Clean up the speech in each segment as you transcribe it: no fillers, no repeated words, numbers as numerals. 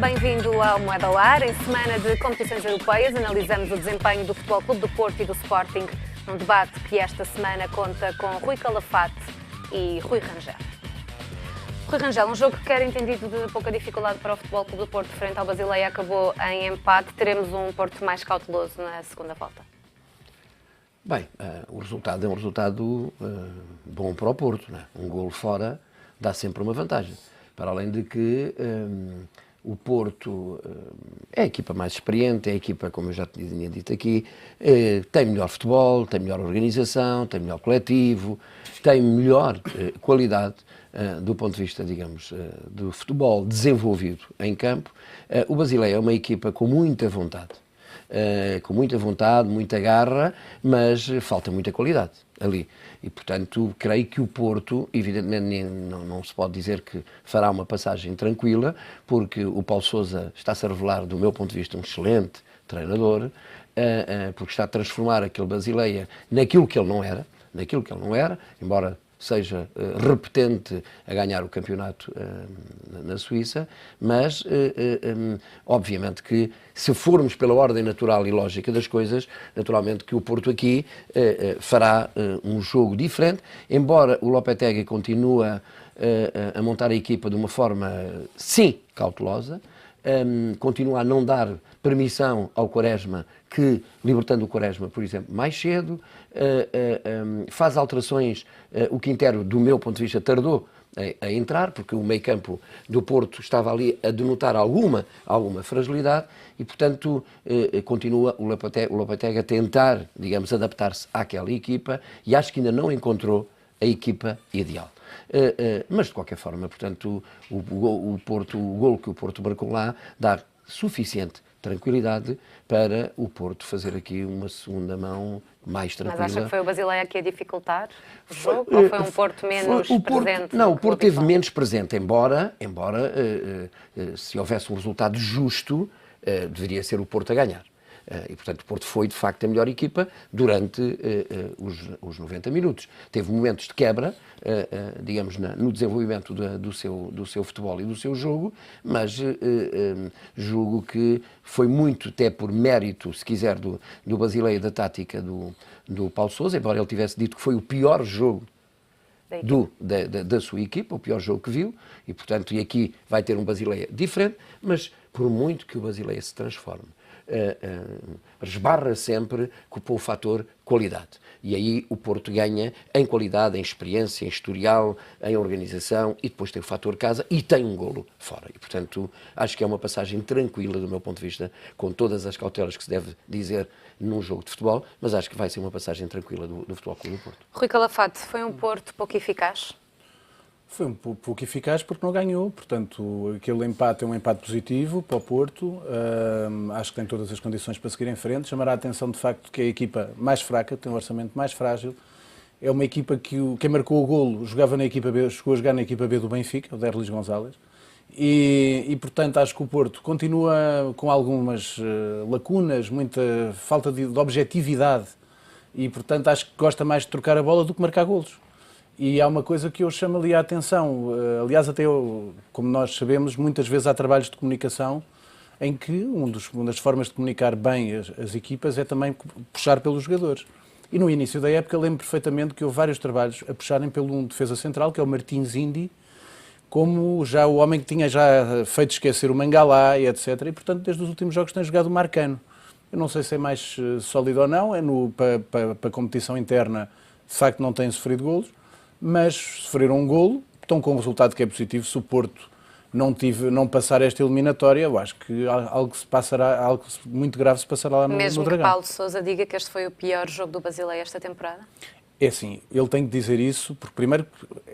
Bem-vindo ao Moeda ao Ar. Em semana de competições europeias, analisamos o desempenho do Futebol Clube do Porto e do Sporting num debate que esta semana conta com Rui Calafate e Rui Rangel. Rui Rangel, um jogo que era entendido de pouca dificuldade para o Futebol Clube do Porto frente ao Basileia acabou em empate. Teremos um Porto mais cauteloso na segunda volta? Bem, o resultado é um resultado bom para o Porto, não é? Um golo fora dá sempre uma vantagem. Para além de que o Porto é a equipa mais experiente, é a equipa, como eu já tinha dito aqui, tem melhor futebol, tem melhor organização, tem melhor coletivo, tem melhor qualidade do ponto de vista, digamos, do futebol desenvolvido em campo. O Basileia é uma equipa com muita vontade, muita garra, mas falta muita qualidade ali. E, portanto, creio que o Porto, evidentemente, não se pode dizer que fará uma passagem tranquila, porque o Paulo Sousa está-se a revelar, do meu ponto de vista, um excelente treinador, porque está a transformar aquele Basileia naquilo que ele não era, embora seja repetente a ganhar o campeonato na Suíça, mas obviamente que se formos pela ordem natural e lógica das coisas, naturalmente que o Porto aqui fará um jogo diferente, embora o Lopetegui continue a montar a equipa de uma forma, sim, cautelosa, continua a não dar permissão ao Quaresma, que, libertando o Quaresma, por exemplo, mais cedo, faz alterações, o Quintero, do meu ponto de vista, tardou a entrar, porque o meio-campo do Porto estava ali a denotar alguma fragilidade e, portanto, continua o Lopetegui a tentar, digamos, adaptar-se àquela equipa e acho que ainda não encontrou a equipa ideal. Mas, de qualquer forma, portanto, o golo que o Porto marcou lá dá suficiente tranquilidade para o Porto fazer aqui uma segunda mão mais tranquila. Mas acha que foi o Basileia que ia dificultar o jogo? Ou foi um Porto menos presente? Não, o Porto teve menos presente, embora se houvesse um resultado justo, deveria ser o Porto a ganhar. E, portanto, o Porto foi, de facto, a melhor equipa durante os 90 minutos. Teve momentos de quebra, digamos, no desenvolvimento do seu futebol e do seu jogo, mas julgo que foi muito, até por mérito, se quiser, do Basileia, da tática do Paulo Sousa, embora ele tivesse dito que foi o pior jogo da sua equipa, o pior jogo que viu, e, portanto, aqui vai ter um Basileia diferente, mas por muito que o Basileia se transforme, esbarra sempre com o fator qualidade. E aí o Porto ganha em qualidade, em experiência, em historial, em organização, e depois tem o fator casa e tem um golo fora. E, portanto, acho que é uma passagem tranquila, do meu ponto de vista, com todas as cautelas que se deve dizer num jogo de futebol, mas acho que vai ser uma passagem tranquila do Futebol Clube do Porto. Rui Calafate, foi um Porto pouco eficaz? Foi um pouco eficaz porque não ganhou, portanto, aquele empate é um empate positivo para o Porto, acho que tem todas as condições para seguir em frente. Chamará a atenção, de facto, que é a equipa mais fraca, tem um orçamento mais frágil, é uma equipa que quem marcou o golo jogava na equipa B, chegou a jogar na equipa B do Benfica, o Derlis Gonzalez, e portanto, acho que o Porto continua com algumas lacunas, muita falta de objetividade, e, portanto, acho que gosta mais de trocar a bola do que marcar golos. E há uma coisa que eu chamo ali a atenção, aliás, até eu, como nós sabemos, muitas vezes há trabalhos de comunicação em que uma das formas de comunicar bem as equipas é também puxar pelos jogadores. E no início da época lembro perfeitamente que houve vários trabalhos a puxarem pelo um defesa central, que é o Martins Indi, como já o homem que tinha já feito esquecer o Mangalá e etc. E, portanto, desde os últimos jogos tem jogado o Marcano. Eu não sei se é mais sólido ou não, para a competição interna, de facto não tem sofrido golos, mas sofreram um golo, estão com um resultado que é positivo. Se o Porto não passar esta eliminatória, eu acho que algo muito grave se passará lá no Dragão. Mesmo que Paulo Sousa diga que este foi o pior jogo do Basileia esta temporada? É assim, ele tem que dizer isso, porque primeiro,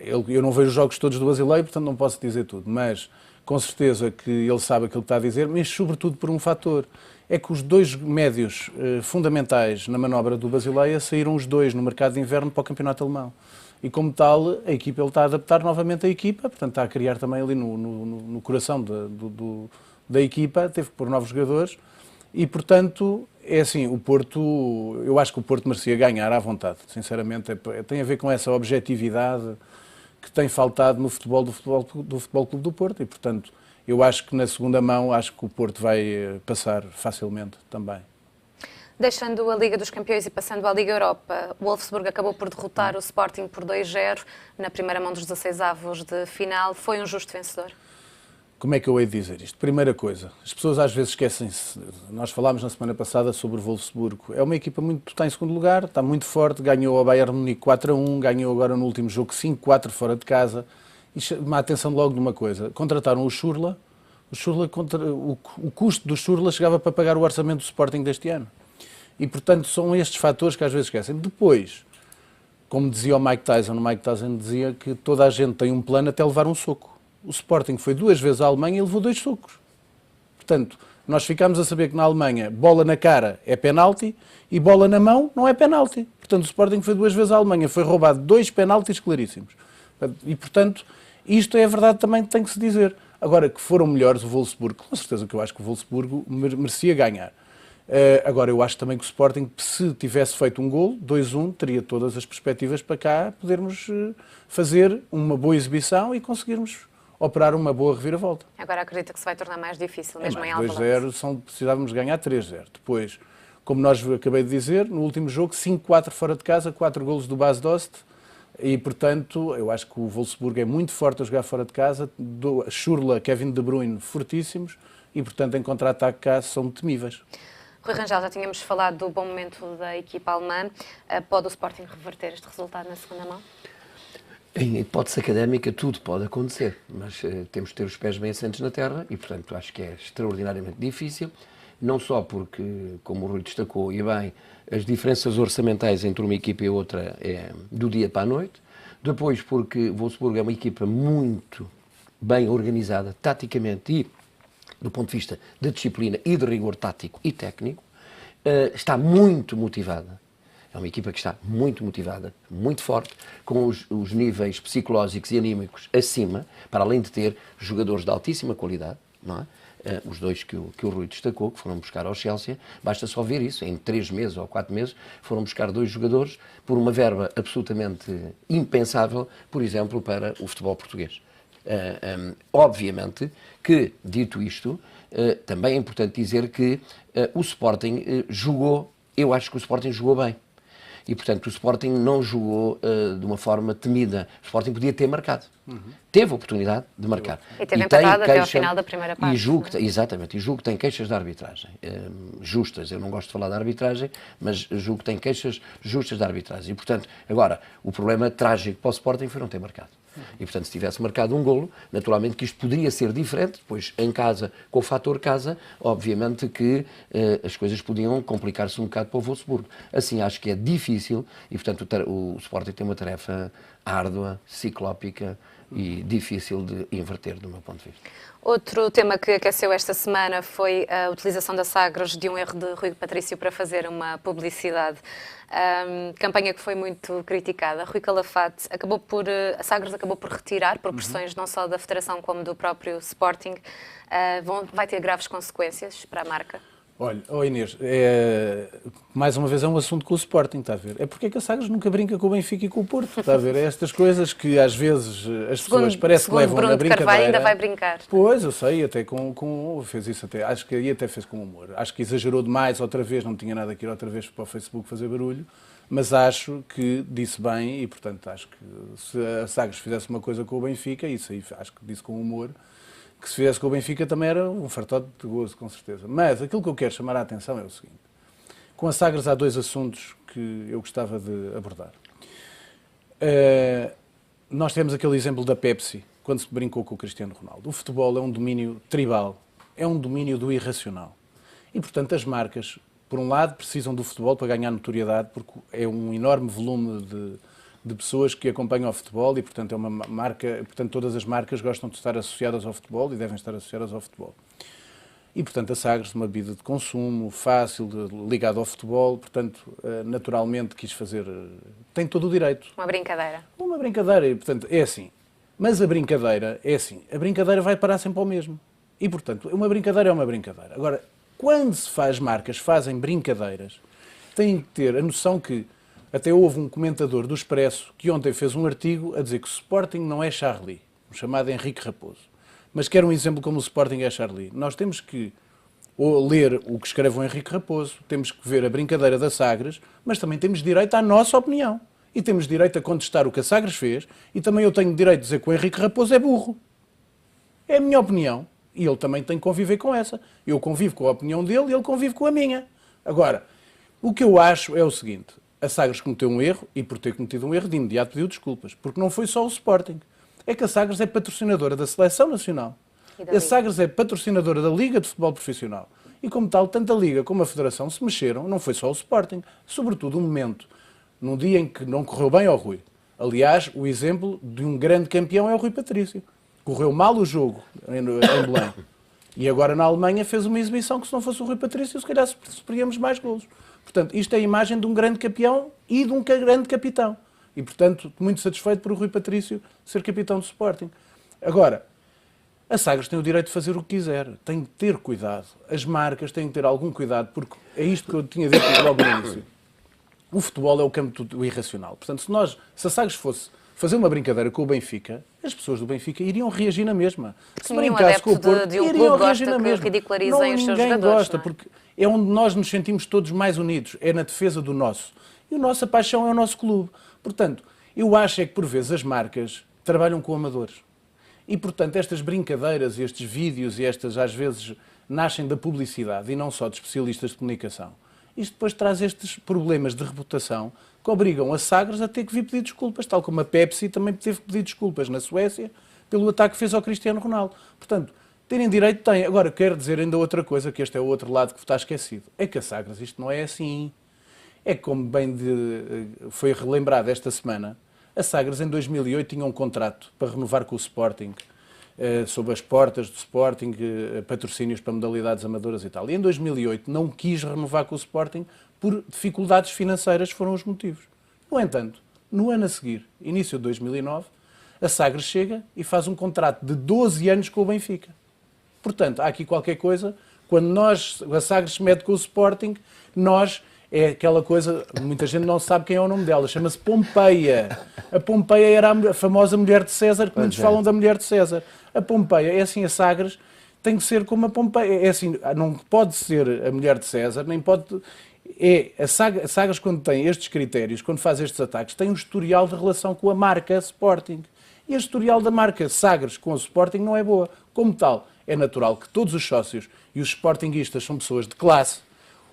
eu não vejo os jogos todos do Basileia, portanto não posso dizer tudo, mas com certeza que ele sabe aquilo que está a dizer, mas sobretudo por um fator, é que os dois médios fundamentais na manobra do Basileia saíram os dois no mercado de inverno para o campeonato alemão. E como tal, a equipa, ele está a adaptar novamente a equipa, portanto está a criar também ali no coração da equipa, teve que pôr novos jogadores e, portanto, é assim, o Porto, eu acho que o Porto merecia ganhar à vontade, sinceramente, tem a ver com essa objetividade que tem faltado no futebol do Futebol Clube do Porto e, portanto, eu acho que na segunda mão, acho que o Porto vai passar facilmente também. Deixando a Liga dos Campeões e passando à Liga Europa, o Wolfsburg acabou por derrotar o Sporting por 2-0 na primeira mão dos 16avos de final. Foi um justo vencedor? Como é que eu hei de dizer isto? Primeira coisa, as pessoas às vezes esquecem-se. Nós falámos na semana passada sobre o Wolfsburgo. É uma equipa muito, está em segundo lugar, está muito forte, ganhou ao Bayern de Munique 4-1, ganhou agora no último jogo 5-4 fora de casa. E chama a atenção logo de uma coisa, contrataram o Schürrle, o custo do Schürrle chegava para pagar o orçamento do Sporting deste ano. E, portanto, são estes fatores que às vezes esquecem. Depois, como dizia o Mike Tyson dizia que toda a gente tem um plano até levar um soco. O Sporting foi 2 vezes à Alemanha e levou 2 socos. Portanto, nós ficámos a saber que na Alemanha bola na cara é penalti e bola na mão não é penalti. Portanto, o Sporting foi 2 vezes à Alemanha, foi roubado 2 penaltis claríssimos. E, portanto, isto é a verdade também que tem que se dizer. Agora, que foram melhores o Wolfsburgo, com certeza que eu acho que o Wolfsburgo merecia ganhar. Agora, eu acho também que o Sporting, se tivesse feito um golo, 2-1, teria todas as perspectivas para cá podermos fazer uma boa exibição e conseguirmos operar uma boa reviravolta. Agora acredito que se vai tornar mais difícil, mesmo em Alvalade. Alvalade. 2-0, precisávamos ganhar 3-0. Depois, como nós acabei de dizer, no último jogo, 5-4 fora de casa, 4 golos do Bas Dost, e, portanto, eu acho que o Wolfsburgo é muito forte a jogar fora de casa, Schürrle, Kevin De Bruyne, fortíssimos, e, portanto, em contra-ataque cá são temíveis. Rui Rangel, já tínhamos falado do bom momento da equipa alemã. Pode o Sporting reverter este resultado na segunda mão? Em hipótese académica, tudo pode acontecer, mas temos de ter os pés bem assentes na terra e, portanto, acho que é extraordinariamente difícil, não só porque, como o Rui destacou, e bem, as diferenças orçamentais entre uma equipa e outra é do dia para a noite, depois porque o Wolfsburgo é uma equipa muito bem organizada, taticamente e do ponto de vista da disciplina e de rigor tático e técnico, está muito motivada. É uma equipa que está muito motivada, muito forte, com os níveis psicológicos e anímicos acima, para além de ter jogadores de altíssima qualidade, não é? Os dois que o Rui destacou, que foram buscar ao Chelsea, basta só ver isso, em 3 meses ou 4 meses, foram buscar 2 jogadores por uma verba absolutamente impensável, por exemplo, para o futebol português. Obviamente que, dito isto, também é importante dizer que o Sporting jogou, eu acho que o Sporting jogou bem. E, portanto, o Sporting não jogou de uma forma temida. O Sporting podia ter marcado. Teve a oportunidade de marcar. E teve empatado até ao final da primeira parte. Exatamente. E julgo que tem queixas de arbitragem. Justas. Eu não gosto de falar de arbitragem, mas julgo que tem queixas justas de arbitragem. E, portanto, agora, o problema trágico para o Sporting foi não ter marcado. E, portanto, se tivesse marcado um golo, naturalmente que isto poderia ser diferente, depois em casa, com o fator casa, obviamente que as coisas podiam complicar-se um bocado para o Wolfsburgo. Assim, acho que é difícil e, portanto, o Sporting tem uma tarefa árdua, ciclópica e difícil de inverter, do meu ponto de vista. Outro tema que aqueceu esta semana foi a utilização da Sagres de um erro de Rui Patrício para fazer uma publicidade. Campanha que foi muito criticada. Rui Calafate a Sagres acabou por retirar, por pressões não só da Federação como do próprio Sporting. Vai ter graves consequências para a marca? Olha, Inês, mais uma vez é um assunto com o Sporting, está a ver? É porque é que a Sagres nunca brinca com o Benfica e com o Porto, está a ver? É estas coisas que às vezes as pessoas parece que levam Bruno na brincadeira. Carvalho ainda vai brincar. Pois, eu sei, até fez isso até, acho que aí até fez com humor. Acho que exagerou demais outra vez, não tinha nada que ir outra vez para o Facebook fazer barulho, mas acho que disse bem e, portanto, acho que se a Sagres fizesse uma coisa com o Benfica, isso aí acho que disse com humor, que se fizesse com o Benfica também era um fartote de gozo, com certeza. Mas aquilo que eu quero chamar a atenção é o seguinte. Com a Sagres há 2 assuntos que eu gostava de abordar. Nós temos aquele exemplo da Pepsi, quando se brincou com o Cristiano Ronaldo. O futebol é um domínio tribal, é um domínio do irracional. E, portanto, as marcas, por um lado, precisam do futebol para ganhar notoriedade, porque é um enorme volume de pessoas que acompanham o futebol e, portanto, é uma marca, portanto, todas as marcas gostam de estar associadas ao futebol e devem estar associadas ao futebol. E, portanto, a Sagres, uma bebida de consumo, fácil, ligada ao futebol, portanto, naturalmente quis fazer, tem todo o direito. Uma brincadeira. Uma brincadeira, e, portanto, é assim. Mas a brincadeira é assim, a brincadeira vai parar sempre ao mesmo. E, portanto, uma brincadeira é uma brincadeira. Agora, quando se faz marcas, fazem brincadeiras, têm que ter a noção que até houve um comentador do Expresso que ontem fez um artigo a dizer que o Sporting não é Charlie, o chamado Henrique Raposo. Mas quero um exemplo como o Sporting é Charlie. Nós temos que ler o que escreve o Henrique Raposo, temos que ver a brincadeira da Sagres, mas também temos direito à nossa opinião. E temos direito a contestar o que a Sagres fez, e também eu tenho direito a dizer que o Henrique Raposo é burro. É a minha opinião. E ele também tem que conviver com essa. Eu convivo com a opinião dele e ele convive com a minha. Agora, o que eu acho é o seguinte. A Sagres cometeu um erro e, por ter cometido um erro, de imediato pediu desculpas. Porque não foi só o Sporting. É que a Sagres é patrocinadora da Seleção Nacional. A Sagres é patrocinadora da Liga de Futebol Profissional. E, como tal, tanto a Liga como a Federação se mexeram. Não foi só o Sporting. Sobretudo, um momento, num dia em que não correu bem ao Rui. Aliás, o exemplo de um grande campeão é o Rui Patrício. Correu mal o jogo em Belém. E agora na Alemanha fez uma exibição que, se não fosse o Rui Patrício, se calhar sofríamos mais golos. Portanto, isto é a imagem de um grande campeão e de um grande capitão. E, portanto, muito satisfeito por o Rui Patrício ser capitão do Sporting. Agora, a Sagres tem o direito de fazer o que quiser. Tem que ter cuidado. As marcas têm que ter algum cuidado, porque é isto que eu tinha dito logo no início. O futebol é o campo do irracional. Portanto, se a Sagres fosse fazer uma brincadeira com o Benfica, as pessoas do Benfica iriam reagir na mesma. Se brincasse com o Porto, iriam reagir na mesma. Não, ninguém gosta, porque é onde nós nos sentimos todos mais unidos. É na defesa do nosso. E a nossa paixão é o nosso clube. Portanto, eu acho é que, por vezes, as marcas trabalham com amadores. E, portanto, estas brincadeiras, estes vídeos e estas, às vezes, nascem da publicidade e não só de especialistas de comunicação. Isto depois traz estes problemas de reputação que obrigam a Sagres a ter que vir pedir desculpas, tal como a Pepsi também teve que pedir desculpas na Suécia pelo ataque que fez ao Cristiano Ronaldo. Portanto, terem direito, têm. Agora, quero dizer ainda outra coisa, que este é o outro lado que está esquecido. É que a Sagres, isto não é assim. É que, como bem foi relembrado esta semana, a Sagres em 2008 tinha um contrato para renovar com o Sporting, sob as portas do Sporting, patrocínios para modalidades amadoras e tal. E em 2008 não quis renovar com o Sporting por dificuldades financeiras, foram os motivos. No entanto, no ano a seguir, início de 2009, a Sagres chega e faz um contrato de 12 anos com o Benfica. Portanto, há aqui qualquer coisa, quando a Sagres se mete com o Sporting, é aquela coisa, muita gente não sabe quem é o nome dela, chama-se Pompeia. A Pompeia era a famosa mulher de César, que muitos falam da mulher de César. A Pompeia, é assim, a Sagres tem que ser como a Pompeia. É assim, não pode ser a mulher de César, nem pode... A Sagres, quando tem estes critérios, quando faz estes ataques, tem um historial de relação com a marca Sporting. E o historial da marca Sagres com o Sporting não é boa. Como tal, é natural que todos os sócios e os sportinguistas são pessoas de classe,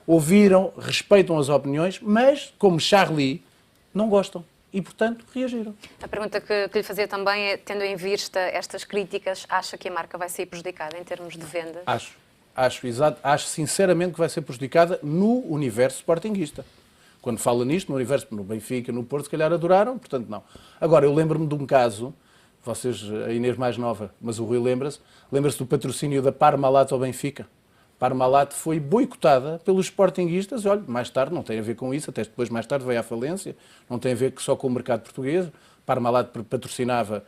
ouviram, respeitam as opiniões, mas, como Charlie, não gostam. E, portanto, reagiram. A pergunta que lhe fazia também é, tendo em vista estas críticas, acha que a marca vai ser prejudicada em termos de vendas? Acho sinceramente que vai ser prejudicada no universo sportinguista. Quando fala nisto, no universo, no Benfica, no Porto, se calhar adoraram, portanto não. Agora, eu lembro-me de um caso, vocês, a Inês mais nova, mas o Rui lembra-se do patrocínio da Parmalat ao Benfica. Parmalat foi boicotada pelos sportinguistas, olha, mais tarde, não tem a ver com isso, até depois mais tarde veio à falência, não tem a ver só com o mercado português. Parmalat patrocinava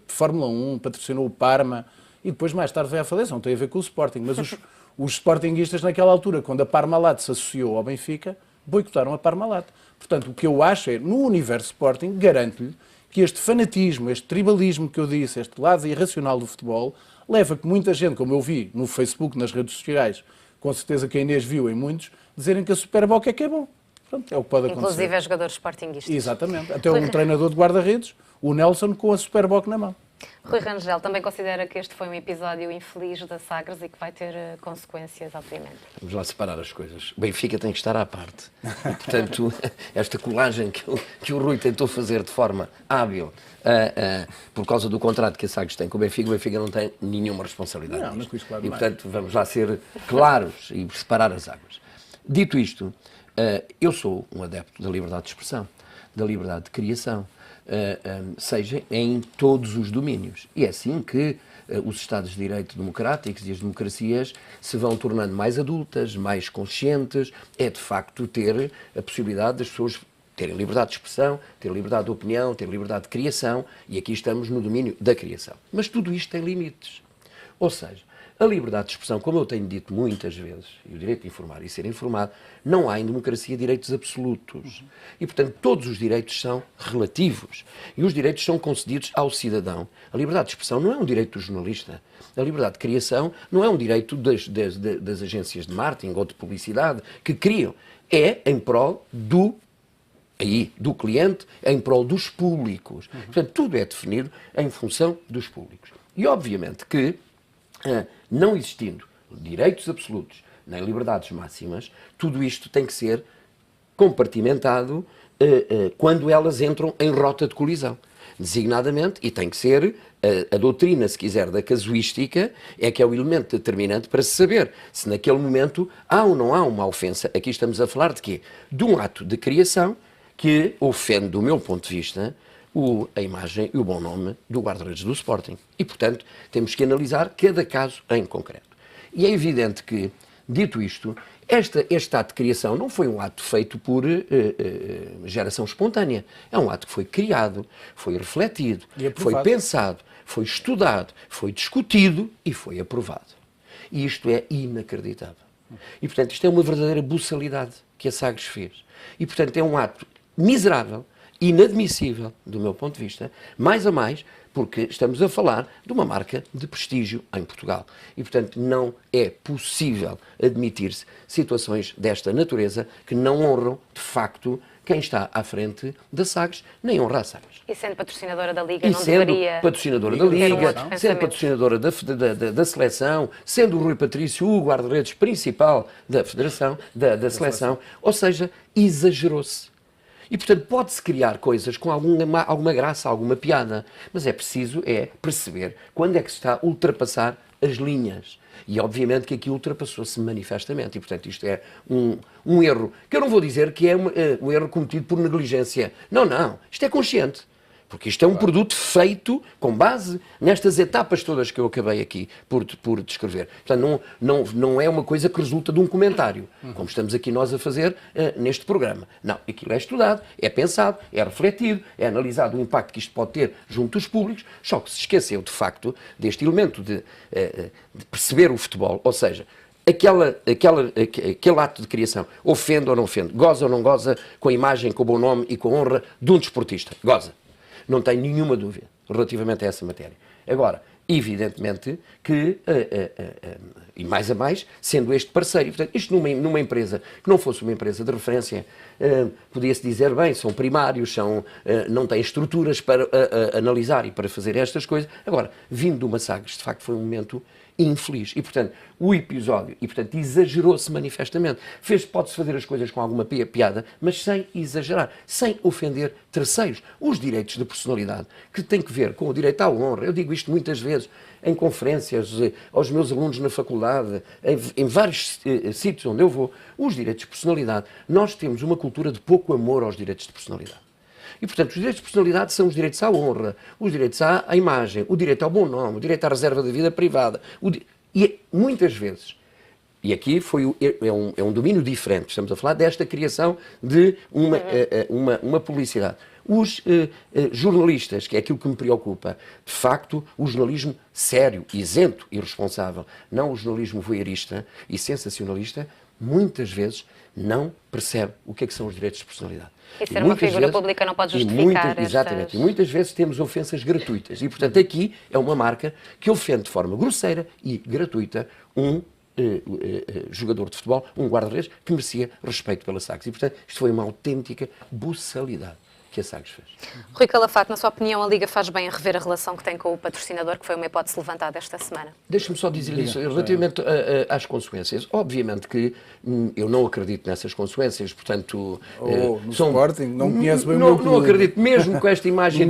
Fórmula 1, patrocinou o Parma, e depois mais tarde veio à falência, não tem a ver com o Sporting. Mas os sportinguistas naquela altura, quando a Parmalat se associou ao Benfica, boicotaram a Parmalat. Portanto, o que eu acho é, no universo Sporting, garanto-lhe que este fanatismo, este tribalismo que eu disse, este lado irracional do futebol, leva que muita gente, como eu vi no Facebook, nas redes sociais, com certeza que a Inês viu em muitos, dizerem que a Superboc é que é bom. Pronto, é o que pode acontecer. Inclusive é jogadores sportinguistas. Exatamente. Até um treinador de guarda-redes, o Nelson, com a Superboc na mão. Rui Rangel também considera que este foi um episódio infeliz da Sagres e que vai ter consequências, obviamente. Vamos lá separar as coisas. O Benfica tem que estar à parte. E, portanto, esta colagem que o Rui tentou fazer de forma hábil, por causa do contrato que a Sagres tem com o Benfica não tem nenhuma responsabilidade. Não, mas isso, claro, e, portanto, vamos lá ser claros e separar as águas. Dito isto, eu sou um adepto da liberdade de expressão, da liberdade de criação, seja em todos os domínios. E é assim que os Estados de Direito democráticos e as democracias se vão tornando mais adultas, mais conscientes. É, de facto, ter a possibilidade das pessoas terem liberdade de expressão, ter liberdade de opinião, ter liberdade de criação, e aqui estamos no domínio da criação. Mas tudo isto tem limites. Ou seja, A liberdade de expressão, como eu tenho dito muitas vezes, e o direito de informar e ser informado, não há em democracia direitos absolutos. E, portanto, todos os direitos são relativos. E os direitos são concedidos ao cidadão. A liberdade de expressão não é um direito do jornalista. A liberdade de criação não é um direito das agências de marketing ou de publicidade que criam. É em prol do cliente, em prol dos públicos. Portanto, tudo é definido em função dos públicos. E, obviamente, que, não existindo direitos absolutos nem liberdades máximas, tudo isto tem que ser compartimentado quando elas entram em rota de colisão. Designadamente, e tem que ser a doutrina, se quiser, da casuística, é que é o elemento determinante para se saber se naquele momento há ou não há uma ofensa. Aqui estamos a falar de quê? De um ato de criação que ofende, do meu ponto de vista, a imagem e o bom nome do guarda-redes do Sporting. E, portanto, temos que analisar cada caso em concreto. E é evidente que, dito isto, este ato de criação não foi um ato feito por geração espontânea. É um ato que foi criado, foi refletido, foi pensado, foi estudado, foi discutido e foi aprovado. E isto é inacreditável. E, portanto, isto é uma verdadeira buçalidade que a Sagres fez. E, portanto, é um ato miserável, inadmissível, do meu ponto de vista, mais a mais, porque estamos a falar de uma marca de prestígio em Portugal. E, portanto, não é possível admitir-se situações desta natureza que não honram, de facto, quem está à frente da Sagres, nem honra a Sagres. E sendo patrocinadora da Liga, e não sendo deveria... patrocinadora da Liga, sendo patrocinadora da seleção, sendo o Rui Patrício o guarda-redes principal da Federação, da seleção, ou seja, exagerou-se. E, portanto, pode-se criar coisas com alguma graça, alguma piada, mas é preciso perceber quando é que se está a ultrapassar as linhas. E, obviamente, que aqui ultrapassou-se manifestamente. E, portanto, isto é um erro, que eu não vou dizer que é um erro cometido por negligência. Não, não. Isto é consciente. Porque isto é um produto feito com base nestas etapas todas que eu acabei aqui por descrever. Portanto, não é uma coisa que resulta de um comentário, como estamos aqui nós a fazer neste programa. Não, aquilo é estudado, é pensado, é refletido, é analisado o impacto que isto pode ter junto dos públicos, só que se esqueceu, de facto, deste elemento de perceber o futebol, ou seja, aquele ato de criação ofende ou não ofende, goza ou não goza com a imagem, com o bom nome e com a honra de um desportista. Goza. Não tenho nenhuma dúvida relativamente a essa matéria. Agora, evidentemente que, e mais a mais, sendo este parceiro, portanto, isto numa empresa que não fosse uma empresa de referência, podia-se dizer, bem, são primários, não têm estruturas para analisar e para fazer estas coisas. Agora, vindo de uma Sagres, de facto foi um momento infeliz. E, portanto, o episódio, exagerou-se manifestamente. Pode-se fazer as coisas com alguma piada, mas sem exagerar, sem ofender terceiros. Os direitos de personalidade, que têm que ver com o direito à honra, eu digo isto muitas vezes em conferências, aos meus alunos na faculdade, em vários sítios onde eu vou, os direitos de personalidade, nós temos uma cultura de pouco amor aos direitos de personalidade. E, portanto, os direitos de personalidade são os direitos à honra, os direitos à imagem, o direito ao bom nome, o direito à reserva da vida privada. E muitas vezes, e aqui é um domínio diferente, estamos a falar desta criação de uma publicidade. Os jornalistas, que é aquilo que me preocupa, de facto, o jornalismo sério, isento e responsável, não o jornalismo voyeurista e sensacionalista, muitas vezes não percebe o que são os direitos de personalidade. E ser uma figura pública não pode justificar Exatamente. E muitas vezes temos ofensas gratuitas. E, portanto, aqui é uma marca que ofende de forma grosseira e gratuita um jogador de futebol, um guarda-redes, que merecia respeito pela Sagres. E, portanto, isto foi uma autêntica buçalidade que a Sagres fez. Rui Calafate, na sua opinião, a Liga faz bem a rever a relação que tem com o patrocinador, que foi uma hipótese levantada esta semana? Deixa-me só dizer isso, relativamente às consequências. Obviamente que eu não acredito nessas consequências, portanto... no Sporting, não conheço bem o meu clube. Não acredito, mesmo com esta imagem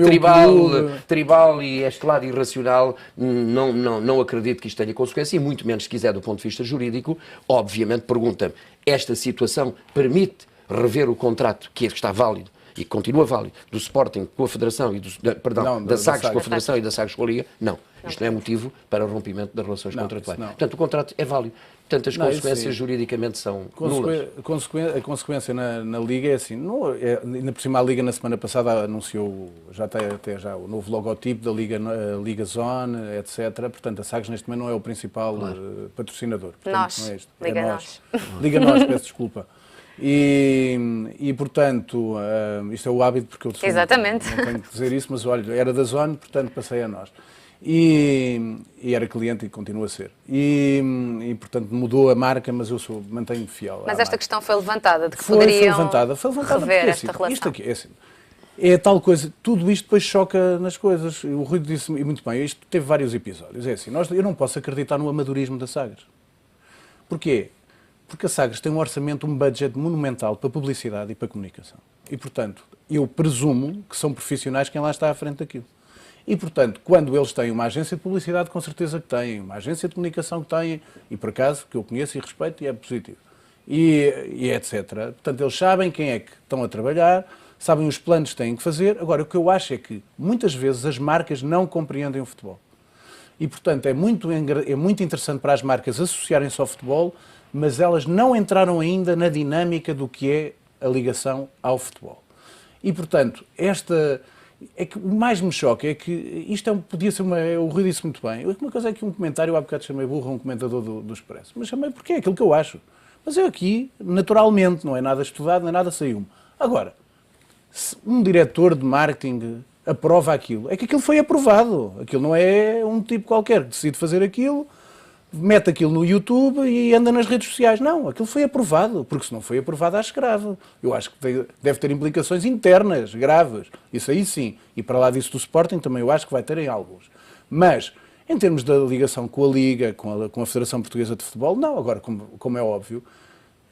tribal e este lado irracional, não acredito que isto tenha consequência, e muito menos, se quiser, do ponto de vista jurídico. Obviamente, pergunta-me, esta situação permite rever o contrato que está válido e continua válido, do Sporting com a Federação, da Sagres com a Federação e da Sagres com a Liga, não. Isto não é motivo para o rompimento das relações contratuais. Portanto, o contrato é válido. Portanto, as consequências juridicamente são nulas. A consequência na Liga é assim, ainda por cima a Liga na semana passada anunciou, já tem até já o novo logotipo da Liga Zone, etc. Portanto, a Sagres neste momento não é o principal patrocinador. Portanto, Nós, não é isto. Liga é Nós. Liga Nós, peço desculpa. E portanto, isto é o hábito, porque eu Exatamente. não tenho que dizer isso, mas olha, era da Zone, portanto passei a Nós. E era cliente e continua a ser. E portanto mudou a marca, mas eu mantenho fiel. Mas esta questão foi levantada, de que foi poderiam levantada rever esta relação. Isto aqui, é assim, é tal coisa, tudo isto depois choca nas coisas. O Rui disse muito bem, isto teve vários episódios. É assim, eu não posso acreditar no amadorismo da Sagres. Porquê? Porque a Sagres tem um orçamento, um budget monumental para publicidade e para comunicação. E portanto, eu presumo que são profissionais quem lá está à frente daquilo. E, portanto, quando eles têm uma agência de publicidade, com certeza que têm, uma agência de comunicação que têm, e por acaso, que eu conheço e respeito, e é positivo, e etc. Portanto, eles sabem quem é que estão a trabalhar, sabem os planos que têm que fazer. Agora, o que eu acho é que, muitas vezes, as marcas não compreendem o futebol. E, portanto, é muito interessante para as marcas associarem-se ao futebol, mas elas não entraram ainda na dinâmica do que é a ligação ao futebol. E, portanto, é que o mais me choca é que isto podia ser o Rui disse muito bem. Uma coisa é que um comentário, eu há bocado chamei burro a um comentador do Expresso, mas chamei porque é aquilo que eu acho. Mas eu aqui, naturalmente, não é nada estudado, não é nada saiu-me. Agora, se um diretor de marketing aprova aquilo, é que aquilo foi aprovado. Aquilo não é um tipo qualquer que decide fazer aquilo, mete aquilo no YouTube e anda nas redes sociais. Não, aquilo foi aprovado, porque se não foi aprovado, acho grave. Eu acho que deve ter implicações internas, graves. Isso aí sim. E para lá disso do Sporting também eu acho que vai ter em alguns. Mas, em termos da ligação com a Liga, com a Federação Portuguesa de Futebol, não. Agora, como é óbvio,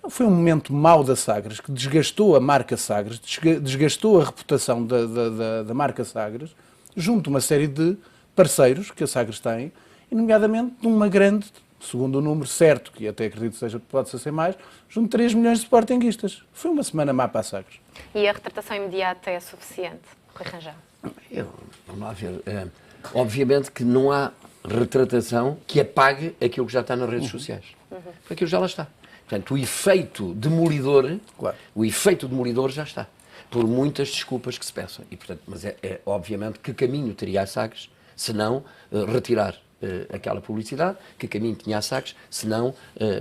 foi um momento mau da Sagres, que desgastou a marca Sagres, desgastou a reputação da marca Sagres, junto a uma série de parceiros que a Sagres tem, e nomeadamente numa grande, segundo o número certo, que até acredito que pode ser mais, junto de 3 milhões de sportinguistas. Foi uma semana má para a Sagres. E a retratação imediata é suficiente, Rui Rangel? Vamos lá ver. Obviamente que não há retratação que apague aquilo que já está nas redes sociais. Porque aquilo já lá está. Portanto, o efeito demolidor já está. Por muitas desculpas que se peçam. E, portanto, mas é obviamente que caminho teria a Sagres se não retirar aquela publicidade, que caminho tinha a Sagres, se não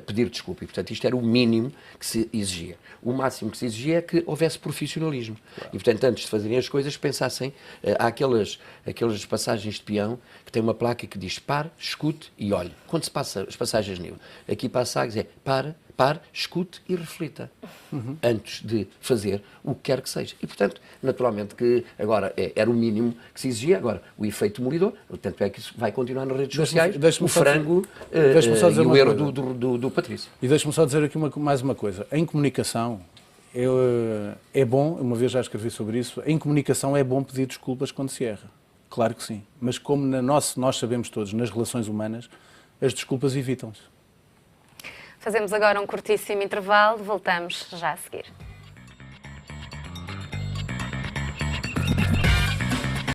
pedir desculpa. E, portanto, isto era o mínimo que se exigia. O máximo que se exigia é que houvesse profissionalismo. Claro. E, portanto, antes de fazerem as coisas, pensassem, há aquelas passagens de peão que tem uma placa que diz pare, escute e olhe. Quando se passa as passagens de nível, aqui para a Sagres é pare, escute e reflita antes de fazer o que quer que seja. E, portanto, naturalmente que agora era o mínimo que se exigia. Agora, o efeito demolidor, tanto é que isso vai continuar nas redes sociais, o frango e o erro do Patrício. E deixe-me só dizer aqui mais uma coisa. Em comunicação, é bom, uma vez já escrevi sobre isso, em comunicação é bom pedir desculpas quando se erra. Claro que sim. Mas como nós sabemos todos, nas relações humanas, as desculpas evitam-se. Fazemos agora um curtíssimo intervalo, voltamos já a seguir.